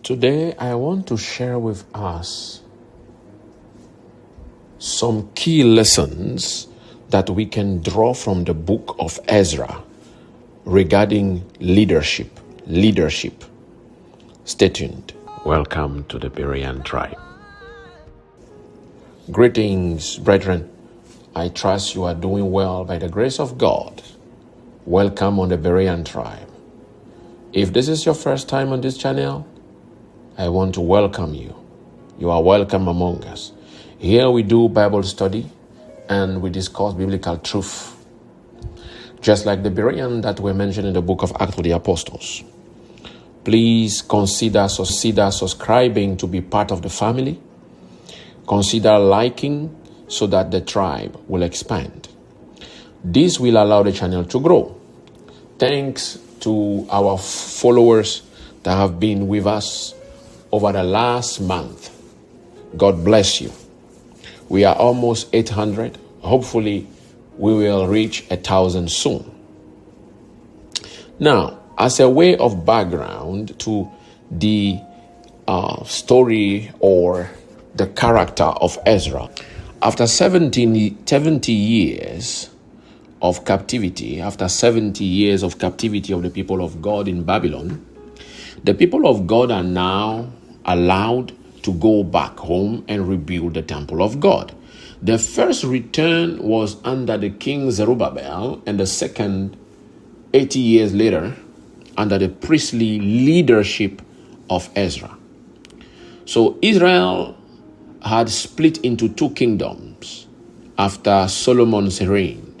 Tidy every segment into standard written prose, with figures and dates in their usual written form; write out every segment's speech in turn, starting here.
Today, I want to share with us some key lessons that we can draw from the book of Ezra regarding leadership. Stay tuned. Welcome to the Berean tribe. Greetings, brethren. I trust you are doing well by the grace of God. Welcome on the Berean tribe. If this is your first time on this channel, I want to welcome you. You are welcome among us. Here we do Bible study and we discuss biblical truth. Just like the Berean that were mentioned in the book of Acts of the Apostles. Please consider subscribing to be part of the family. Consider liking so that the tribe will expand. This will allow the channel to grow. Thanks to our followers that have been with us over the last month. God bless you. We are almost 800. Hopefully, we will reach 1,000 soon. Now, as a way of background to the story or the character of Ezra, after 70 years of captivity, after 70 years of captivity of the people of God in Babylon, the people of God are now allowed to go back home and rebuild the temple of God. The first return was under the king Zerubbabel, and the second 80 years later under the priestly leadership of Ezra. So Israel had split into two kingdoms after Solomon's reign.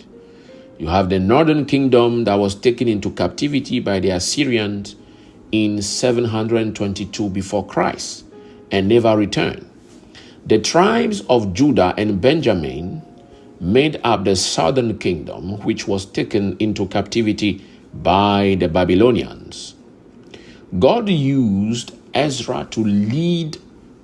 You have the northern kingdom that was taken into captivity by the Assyrians in 722 before Christ and never returned. The tribes of Judah and Benjamin made up the southern kingdom, which was taken into captivity by the Babylonians. God used Ezra to lead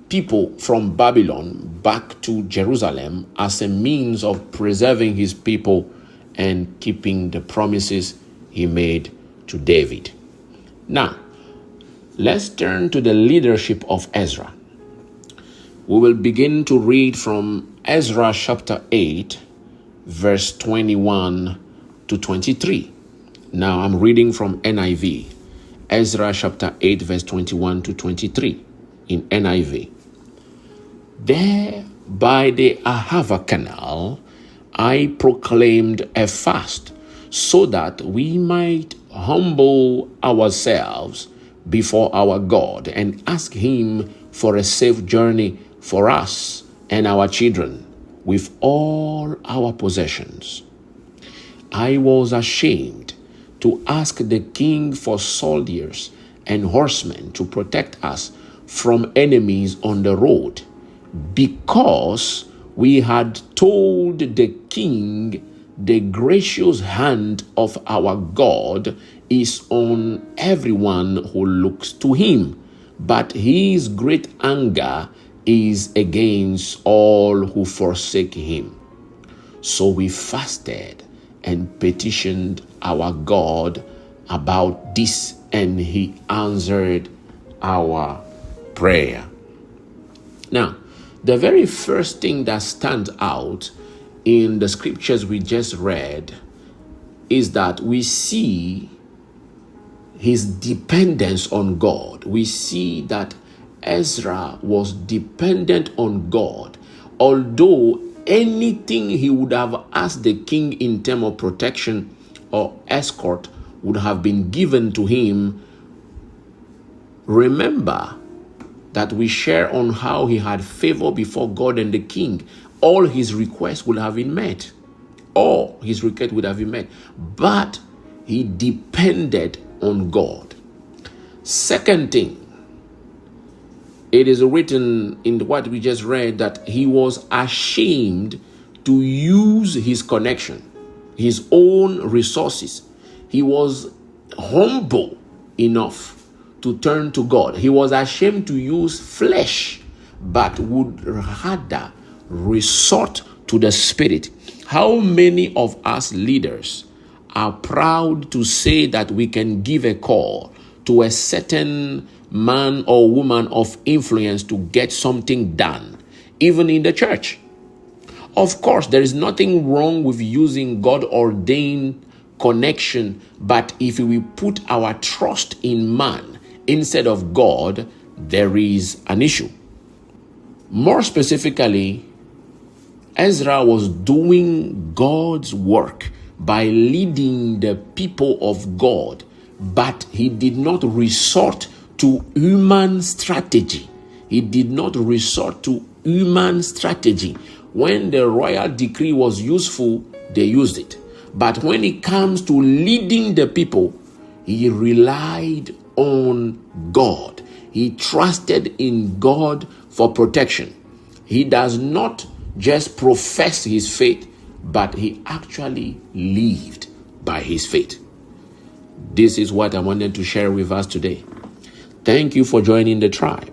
people from Babylon back to Jerusalem as a means of preserving his people and keeping the promises he made to David. Now, let's turn to the leadership of Ezra. We will begin to read from Ezra chapter 8, verse 21 to 23. Now I'm reading from NIV. Ezra chapter 8, verse 21 to 23 in NIV. There by the Ahava Canal, I proclaimed a fast so that we might humble ourselves before our God and ask him for a safe journey for us and our children with all our possessions. I was ashamed to ask the king for soldiers and horsemen to protect us from enemies on the road, because we had told the king the gracious hand of our God is on everyone who looks to him, but his great anger is against all who forsake him. So we fasted and petitioned our God about this, and he answered our prayer. Now, the very first thing that stands out in the scriptures we just read is that we see his dependence on God. We see that Ezra was dependent on God, although anything he would have asked the king in terms of protection or escort would have been given to him. Remember that we share on how he had favor before God and the king. All his requests would have been met. All his requests would have been met. But he depended on God. Second thing, it is written in what we just read that he was ashamed to use his connection, his own resources. He was humble enough to turn to God. He was ashamed to use flesh, but would rather resort to the Spirit. How many of us leaders are proud to say that we can give a call to a certain man or woman of influence to get something done, even in the church. Of course, there is nothing wrong with using God-ordained connection, but if we put our trust in man instead of God, there is an issue. More specifically, Ezra was doing God's work by leading the people of God, but he did not resort to human strategy. He did not resort to human strategy. When the royal decree was useful, they used it. But when it comes to leading the people, he relied on God. He trusted in God for protection. He does not just profess his faith, but he actually lived by his faith. This is what I wanted to share with us today. Thank you for joining the tribe.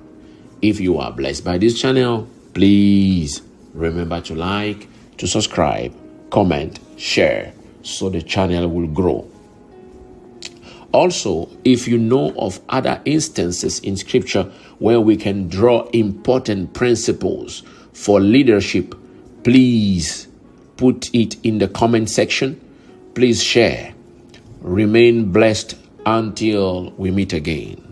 If you are blessed by this channel, please remember to like, to subscribe, comment, share, so the channel will grow. Also, if you know of other instances in scripture where we can draw important principles for leadership, please put it in the comment section. Please share. Remain blessed until we meet again.